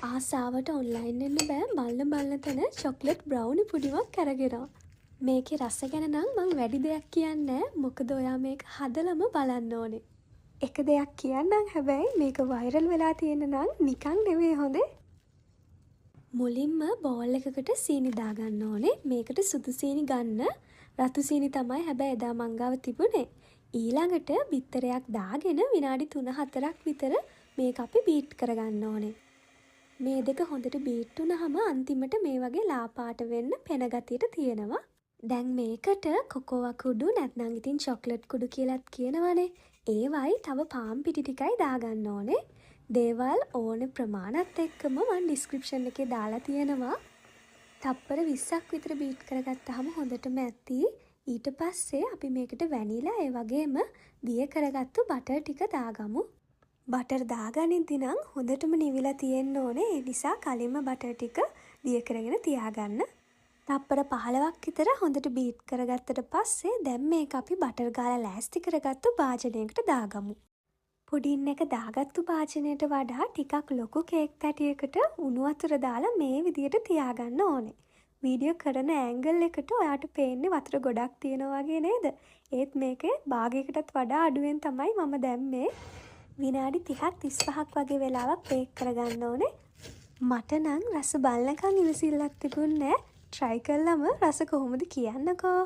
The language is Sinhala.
ආසාවට ඔන්ලයින් එන්න බෑ බලන තැන චොක්ලට් බ්‍රවුනි පුඩිමක් අරගෙන. මේකේ රස ගැන නම් මං වැඩි දෙයක් කියන්නේ නෑ. මොකද ඔයා මේක හදලම බලන්න ඕනේ. එක දෙයක් කියන්නම් හැබැයි මේක වයිරල් වෙලා තියෙන නම් නිකන් නෙවෙයි හොඳේ. මුලින්ම බෝල් එකකට සීනි දාගන්න ඕනේ. මේකට සුදු සීනි ගන්න. රතු සීනි තමයි හැබැයි එදා මං ගාව තිබුණේ. ඊළඟට බිත්තරයක් දාගෙන විනාඩි 3-4ක් විතර මේක අපි බීට් කරගන්න ඕනේ. මේ දෙක හොඳට බීට් වුණාම අන්තිමට මේ වගේ ලා පාට වෙන්න පෙන ගතියට තියෙනවා. දැන් මේකට කොකෝවා කුඩු නැත්නම් ඉතින් චොක්ලට් කුඩු කියලාත් කියනවනේ. ඒවයි තව පාන් පිටි ටිකයි දාගන්න ඕනේ. දේවල් ඕන ප්‍රමාණත් එක්කම මම ඩිස්ක්‍රිප්ෂන් එකේ දාලා තියෙනවා. තප්පර 20ක් විතර බීට් කරගත්තාම හොඳටම ඇති. ඊට පස්සේ අපි මේකට වැනිලා ඒ වගේම දිය කරගත්තු බටර් ටික දාගමු. බටර් දාගනිද්දි නම් හොඳටම නිවිලා තියෙන්න ඕනේ. ඒ නිසා කලින්ම බටර් ටික දිය කරගෙන තියාගන්න. තප්පර 15ක් විතර හොඳට බීට් කරගත්තට පස්සේ දැන් මේක අපි බටර් ගාලා ලෑස්ති කරගත්තු භාජනයකට දාගමු. පුඩින් එක දාගත්තු භාජනයට වඩා ටිකක් ලොකු කේක් පැටියකට උණු වතුර දාලා මේ විදියට තියාගන්න ඕනේ. වීඩියෝ කරන ඇන්ගල් එකට ඔයාට පේන්නේ වතුර ගොඩක් තියෙනවා වගේ නේද? ඒත් මේකේ භාගයකටත් වඩා අඩුවෙන් තමයි මම දැම්මේ. විනාඩි 30ක් 35ක් වගේ වෙලාවක් බේක් කරගන්න ඕනේ. මට නම් රස බලනකම් ඉවසිල්ලක් තිබුණේ නැහැ. try කළාම රස කොහොමද කියන්නකෝ.